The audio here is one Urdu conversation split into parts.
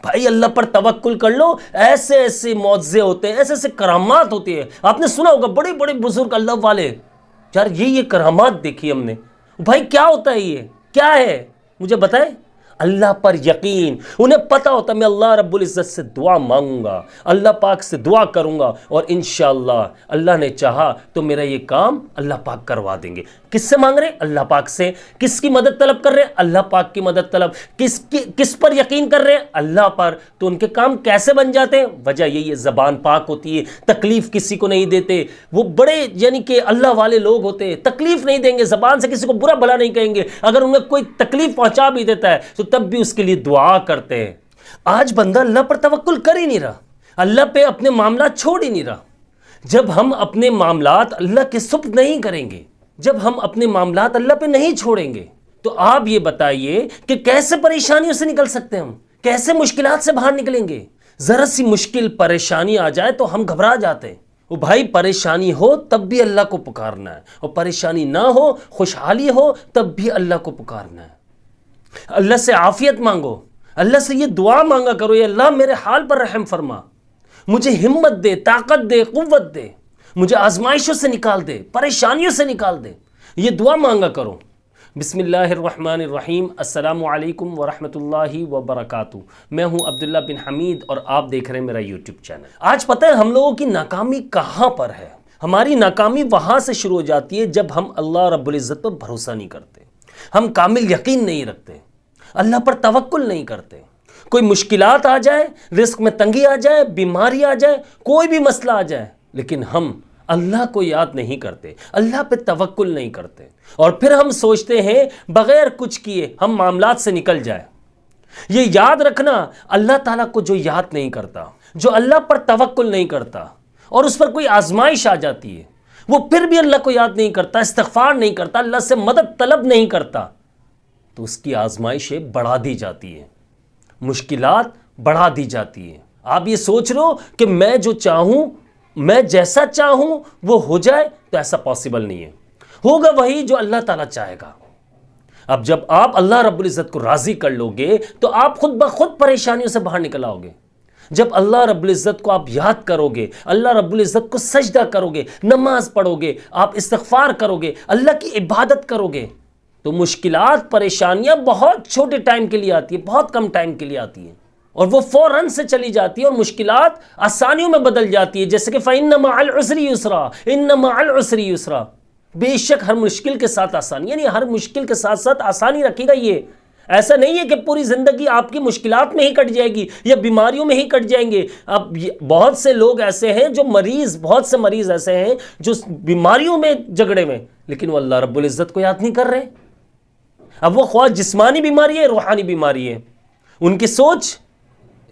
بھائی اللہ پر توکل کر لو، ایسے ایسے معجزے ہوتے ہیں، ایسے ایسے کرامات ہوتی ہے. آپ نے سنا ہوگا بڑے بڑے بزرگ اللہ والے، یار یہ کرامات دیکھی ہم نے. بھائی کیا ہوتا ہے، یہ کیا ہے مجھے بتائیں. اللہ پر یقین، انہیں پتہ ہوتا میں اللہ رب العزت سے دعا مانگوں گا، اللہ پاک سے دعا کروں گا، اور انشاءاللہ اللہ نے چاہا تو میرا یہ کام اللہ پاک کروا دیں گے. کس سے مانگ رہے؟ اللہ پاک سے. کس کی مدد طلب کر رہے ہیں؟ اللہ پاک کی مدد طلب. کس پر یقین کر رہے ہیں؟ اللہ پر. تو ان کے کام کیسے بن جاتے ہیں؟ وجہ یہی ہے، زبان پاک ہوتی ہے، تکلیف کسی کو نہیں دیتے. وہ بڑے یعنی کہ اللہ والے لوگ ہوتے ہیں، تکلیف نہیں دیں گے، زبان سے کسی کو برا بھلا نہیں کہیں گے. اگر انہیں کوئی تکلیف پہنچا بھی دیتا ہے تو تب بھی اس کے لیے دعا کرتے ہیں. آج بندہ اللہ پر توکل کر ہی نہیں رہا، اللہ پہ اپنے معاملات چھوڑ ہی نہیں رہا. جب ہم اپنے معاملات اللہ کے سپرد نہیں کریں گے، جب ہم اپنے معاملات اللہ پہ نہیں چھوڑیں گے، تو آپ یہ بتائیے کہ کیسے پریشانیوں سے نکل سکتے ہیں ہم، کیسے مشکلات سے باہر نکلیں گے. ذرا سی مشکل پریشانی آ جائے تو ہم گھبرا جاتے ہیں. وہ بھائی پریشانی ہو تب بھی اللہ کو پکارنا ہے، اور پریشانی نہ ہو، خوشحالی ہو، تب بھی اللہ کو پکارنا ہے. اللہ سے عافیت مانگو، اللہ سے یہ دعا مانگا کرو، یا اللہ میرے حال پر رحم فرما، مجھے ہمت دے، طاقت دے، قوت دے، مجھے آزمائشوں سے نکال دے، پریشانیوں سے نکال دے. یہ دعا مانگا کرو. بسم اللہ الرحمن الرحیم. السلام علیکم ورحمۃ اللہ وبرکاتہ. میں ہوں عبداللہ بن حمید اور آپ دیکھ رہے ہیں میرا یوٹیوب چینل. آج پتہ ہے ہم لوگوں کی ناکامی کہاں پر ہے؟ ہماری ناکامی وہاں سے شروع ہو جاتی ہے جب ہم اللہ رب العزت پر بھروسہ نہیں کرتے، ہم کامل یقین نہیں رکھتے، اللہ پر توکل نہیں کرتے. کوئی مشکلات آ جائے، رزق میں تنگی آ جائے، بیماری آ جائے، کوئی بھی مسئلہ آ جائے، لیکن ہم اللہ کو یاد نہیں کرتے، اللہ پہ توکل نہیں کرتے، اور پھر ہم سوچتے ہیں بغیر کچھ کیے ہم معاملات سے نکل جائیں. یہ یاد رکھنا، اللہ تعالیٰ کو جو یاد نہیں کرتا، جو اللہ پر توکل نہیں کرتا، اور اس پر کوئی آزمائش آ جاتی ہے، وہ پھر بھی اللہ کو یاد نہیں کرتا، استغفار نہیں کرتا، اللہ سے مدد طلب نہیں کرتا، تو اس کی آزمائشیں بڑھا دی جاتی ہیں، مشکلات بڑھا دی جاتی ہیں. آپ یہ سوچ رہے ہو کہ میں جو چاہوں، میں جیسا چاہوں وہ ہو جائے، تو ایسا پاسبل نہیں ہے. ہوگا وہی جو اللہ تعالیٰ چاہے گا. اب جب آپ اللہ رب العزت کو راضی کر لو گے تو آپ خود بخود پریشانیوں سے باہر نکل آؤ گے. جب اللہ رب العزت کو آپ یاد کرو گے، اللہ رب العزت کو سجدہ کرو گے، نماز پڑھو گے، آپ استغفار کرو گے، اللہ کی عبادت کرو گے، تو مشکلات، پریشانیاں بہت چھوٹے ٹائم کے لیے آتی ہیں، بہت کم ٹائم کے لیے آتی ہیں، اور وہ فوراً سے چلی جاتی ہے، اور مشکلات آسانیوں میں بدل جاتی ہے. جیسے کہ فَإِنَّ مَعَ الْعُسْرِ يُسْرًا، إِنَّ مَعَ الْعُسْرِ يُسْرًا. بے شک ہر مشکل کے ساتھ آسانی، یعنی ہر مشکل کے ساتھ ساتھ آسانی رکھے گا. یہ ایسا نہیں ہے کہ پوری زندگی آپ کی مشکلات میں ہی کٹ جائے گی یا بیماریوں میں ہی کٹ جائیں گے. اب بہت سے لوگ ایسے ہیں جو بہت سے مریض ایسے ہیں جو بیماریوں میں جھگڑے میں، لیکن وہ اللہ رب العزت کو یاد نہیں کر رہے. اب وہ خواہ جسمانی بیماری ہے، روحانی بیماری ہے، ان کی سوچ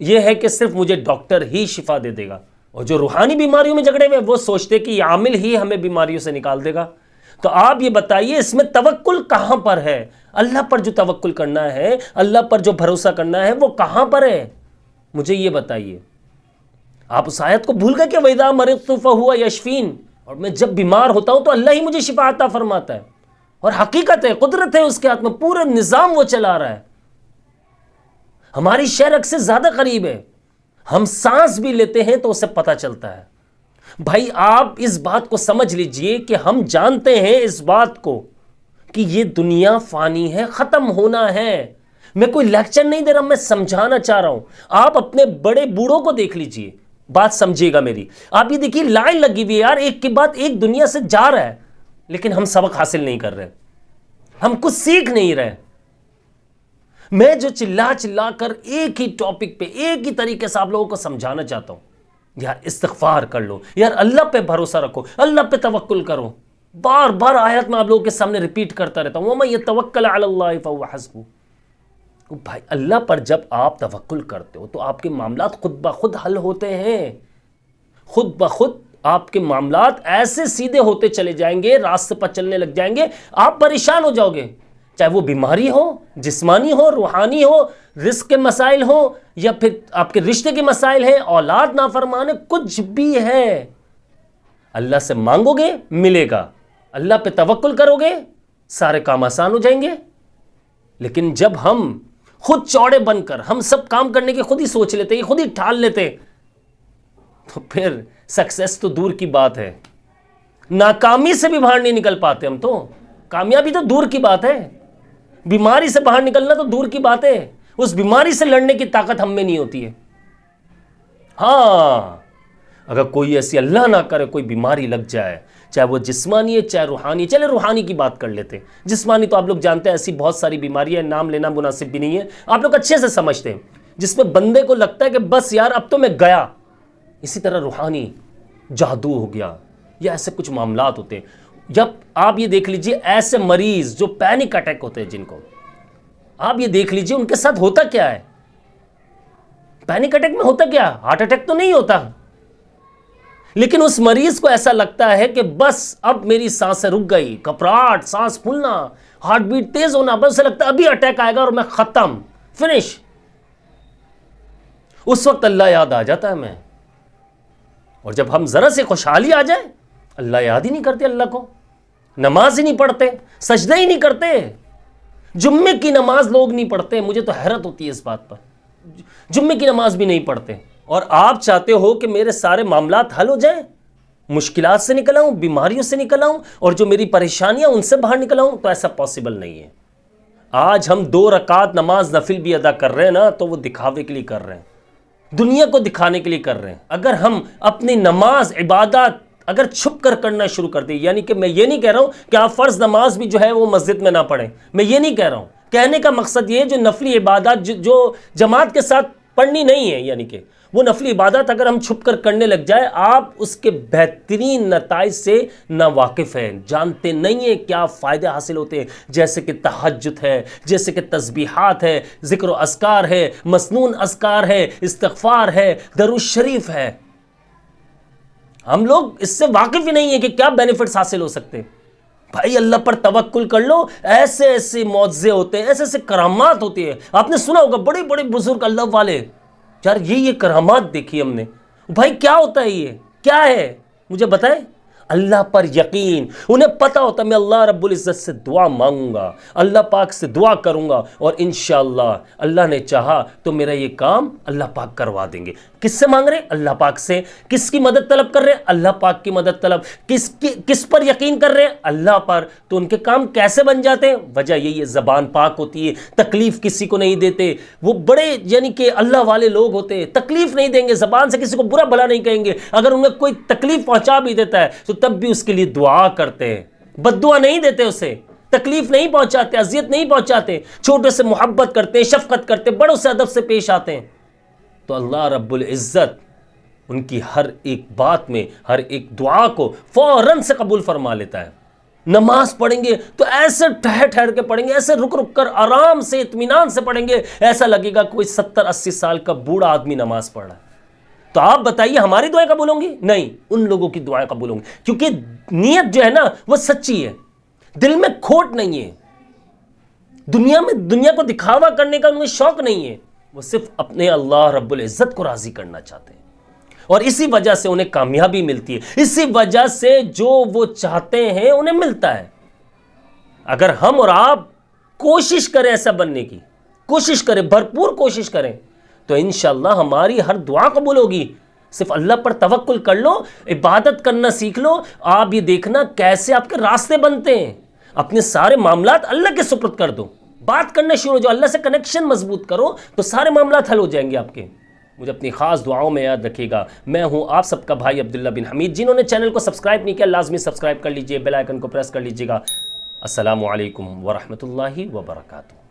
یہ ہے کہ صرف مجھے ڈاکٹر ہی شفا دے دے گا، اور جو روحانی بیماریوں میں جھگڑے ہوئے وہ سوچتے کہ یہ عامل ہی ہمیں بیماریوں سے نکال دے گا. تو آپ یہ بتائیے اس میں توکل کہاں پر ہے؟ اللہ پر جو توکل کرنا ہے، اللہ پر جو بھروسہ کرنا ہے، وہ کہاں پر ہے؟ مجھے یہ بتائیے. آپ اس آیت کو بھول گئے کہ وَإِذَا مَرِضْتُ فَهُوَ يَشْفِينِ، اور میں جب بیمار ہوتا ہوں تو اللہ ہی مجھے شفا عطا فرماتا ہے. اور حقیقت ہے، قدرت ہے اس کے ہاتھ میں، پورا نظام وہ چلا رہا ہے. ہماری شرک سے زیادہ قریب ہے. ہم سانس بھی لیتے ہیں تو اسے پتہ چلتا ہے. بھائی آپ اس بات کو سمجھ لیجئے کہ ہم جانتے ہیں اس بات کو کہ یہ دنیا فانی ہے، ختم ہونا ہے. میں کوئی لیکچر نہیں دے رہا، میں سمجھانا چاہ رہا ہوں. آپ اپنے بڑے بوڑھوں کو دیکھ لیجئے، بات سمجھیے گا میری. آپ یہ دیکھیے لائن لگی ہوئی ہے یار، ایک کے بعد ایک دنیا سے جا رہا ہے، لیکن ہم سبق حاصل نہیں کر رہے، ہم کچھ سیکھ نہیں رہے. میں جو چلا کر ایک ہی ٹاپک پہ ایک ہی طریقے سے آپ لوگوں کو سمجھانا چاہتا ہوں، یار استغفار کر لو، یار اللہ پہ بھروسہ رکھو، اللہ پہ توکل کرو. بار بار آیت میں آپ لوگوں کے سامنے ریپیٹ کرتا رہتا ہوں، وَمَن يَتَوَكَّلْ عَلَى اللَّهِ فَهُوَ حَسْبُهُ. بھائی اللہ پر جب آپ توکل کرتے ہو تو آپ کے معاملات خود بخود حل ہوتے ہیں. خود بخود آپ کے معاملات ایسے سیدھے ہوتے چلے جائیں گے، راستے پر چلنے لگ جائیں گے. آپ پریشان ہو جاؤ گے، چاہے وہ بیماری ہو، جسمانی ہو، روحانی ہو، رزق کے مسائل ہو، یا پھر آپ کے رشتے کے مسائل ہیں، اولاد نافرمان ہے، کچھ بھی ہے. اللہ سے مانگو گے ملے گا، اللہ پہ توکل کرو گے سارے کام آسان ہو جائیں گے. لیکن جب ہم خود چوڑے بن کر ہم سب کام کرنے کے خود ہی سوچ لیتے، یہ خود ہی ٹھال لیتے، تو پھر سکسیس تو دور کی بات ہے، ناکامی سے بھی باہر نہیں نکل پاتے ہم تو، کامیابی تو دور کی بات ہے، بیماری سے باہر نکلنا تو دور کی بات ہے، اس بیماری سے لڑنے کی طاقت ہم میں نہیں ہوتی ہے۔ ہاں اگر کوئی ایسی اللہ نہ کرے کوئی بیماری لگ جائے، چاہے وہ جسمانی ہے چاہے روحانی، چلے روحانی کی بات کر لیتے، جسمانی تو آپ لوگ جانتے ہیں ایسی بہت ساری بیماریاں، نام لینا مناسب بھی نہیں ہے، آپ لوگ اچھے سے سمجھتے ہیں، جس میں بندے کو لگتا ہے کہ بس یار اب تو میں گیا۔ اسی طرح روحانی جادو ہو گیا یا ایسے کچھ معاملات ہوتے ہیں، جب آپ یہ دیکھ لیجئے ایسے مریض جو پینک اٹیک ہوتے ہیں جن کو، آپ یہ دیکھ لیجئے ان کے ساتھ ہوتا کیا ہے، پینک اٹیک میں ہوتا کیا، ہارٹ اٹیک تو نہیں ہوتا، لیکن اس مریض کو ایسا لگتا ہے کہ بس اب میری سانسیں رک گئی، گھبراہٹ، سانس پھولنا، ہارٹ بیٹ تیز ہونا، بس اسے لگتا ہے ابھی اٹیک آئے گا اور میں ختم، فنش۔ اس وقت اللہ یاد آ جاتا ہے ہمیں، اور جب ہم ذرا سے خوشحالی آ جائے اللہ یاد ہی نہیں کرتے، اللہ کو نماز ہی نہیں پڑھتے، سجدہ ہی نہیں کرتے، جمعے کی نماز لوگ نہیں پڑھتے، مجھے تو حیرت ہوتی ہے اس بات پر، جمعے کی نماز بھی نہیں پڑھتے، اور آپ چاہتے ہو کہ میرے سارے معاملات حل ہو جائیں، مشکلات سے نکل آؤں، بیماریوں سے نکل آؤں، اور جو میری پریشانیاں ان سے باہر نکل آؤں، تو ایسا پاسبل نہیں ہے۔ آج ہم 2 رکعت نماز نفل بھی ادا کر رہے ہیں نا، تو وہ دکھاوے کے لیے کر رہے ہیں، دنیا کو دکھانے کے لیے کر رہے ہیں۔ اگر ہم اپنی نماز عبادات اگر چھپ کر کرنا شروع کر دیں، یعنی کہ میں یہ نہیں کہہ رہا ہوں کہ آپ فرض نماز بھی جو ہے وہ مسجد میں نہ پڑھیں، میں یہ نہیں کہہ رہا ہوں، کہنے کا مقصد یہ ہے جو نفلی عبادات جو جماعت کے ساتھ پڑھنی نہیں ہے، یعنی کہ وہ نفلی عبادت اگر ہم چھپ کر کرنے لگ جائے، آپ اس کے بہترین نتائج سے نا واقف ہیں، جانتے نہیں ہیں کیا فائدے حاصل ہوتے ہیں، جیسے کہ تہجد ہے، جیسے کہ تسبیحات ہے، ذکر و اذکار ہے، مسنون اذکار ہے، استغفار ہے، درود شریف ہے۔ ہم لوگ اس سے واقف ہی نہیں ہیں کہ کیا بینیفٹس حاصل ہو سکتے ہیں۔ بھائی اللہ پر توکل کر لو، ایسے ایسے معجزے ہوتے ہیں، ایسے ایسے کرامات ہوتی ہیں، آپ نے سنا ہوگا بڑے بڑے بزرگ اللہ والے، یار یہ کرامات دیکھی ہم نے، بھائی کیا ہوتا ہے، یہ کیا ہے مجھے بتائیں؟ اللہ پر یقین، انہیں پتہ ہوتا میں اللہ رب العزت سے دعا مانگوں گا، اللہ پاک سے دعا کروں گا، اور انشاءاللہ اللہ نے چاہا تو میرا یہ کام اللہ پاک کروا دیں گے۔ کس سے مانگ رہے ہیں؟ اللہ پاک سے۔ کس کی مدد طلب کر رہے ہیں؟ اللہ پاک کی مدد طلب۔ کس پر یقین کر رہے ہیں؟ اللہ پر۔ تو ان کے کام کیسے بن جاتے ہیں؟ وجہ یہی ہے زبان پاک ہوتی ہے، تکلیف کسی کو نہیں دیتے، وہ بڑے یعنی کہ اللہ والے لوگ ہوتے ہیں، تکلیف نہیں دیں گے، زبان سے کسی کو برا بھلا نہیں کہیں گے، اگر انہیں کوئی تکلیف پہنچا بھی دیتا ہے تو تب بھی اس کے لیے دعا کرتے ہیں، بد دعا نہیں دیتے، اسے تکلیف نہیں پہنچاتے، اذیت نہیں پہنچاتے، چھوٹے سے محبت کرتے ہیں، شفقت کرتے ہیں، بڑوں سے ادب سے پیش آتے ہیں۔ تو اللہ رب العزت ان کی ہر ایک بات میں، ہر ایک دعا کو فوراً سے قبول فرما لیتا ہے۔ نماز پڑھیں گے تو ایسے ٹھہر ٹھہر کے پڑھیں گے، ایسے رک رک کر آرام سے اطمینان سے پڑھیں گے، ایسا لگے گا کوئی 70-80 سال کا بوڑھا آدمی نماز پڑھ رہا ہے۔ تو آپ بتائیے ہماری دعائیں قبول ہوں گی؟ نہیں، ان لوگوں کی دعائیں قبول ہوں گی، کیونکہ نیت جو ہے نا وہ سچی ہے، دل میں کھوٹ نہیں ہے، دنیا کو دکھاوا کرنے کا انہیں شوق نہیں ہے، وہ صرف اپنے اللہ رب العزت کو راضی کرنا چاہتے ہیں، اور اسی وجہ سے انہیں کامیابی ملتی ہے، اسی وجہ سے جو وہ چاہتے ہیں انہیں ملتا ہے۔ اگر ہم اور آپ کوشش کریں ایسا بننے کی، کوشش کریں، بھرپور کوشش کریں، تو انشاءاللہ ہماری ہر دعا قبول ہوگی۔ صرف اللہ پر توکل کر لو، عبادت کرنا سیکھ لو، آپ یہ دیکھنا کیسے آپ کے راستے بنتے ہیں، اپنے سارے معاملات اللہ کے سپرد کر دو، بات کرنا شروع ہو جاؤ، اللہ سے کنیکشن مضبوط کرو، تو سارے معاملات حل ہو جائیں گے آپ کے۔ مجھے اپنی خاص دعاؤں میں یاد رکھیے گا۔ میں ہوں آپ سب کا بھائی عبداللہ بن حمید، جنہوں نے چینل کو سبسکرائب نہیں کیا لازمی سبسکرائب کر لیجئے، بیل آئیکن کو پریس کر لیجئے گا۔ السلام علیکم ورحمۃ اللہ وبرکاتہ۔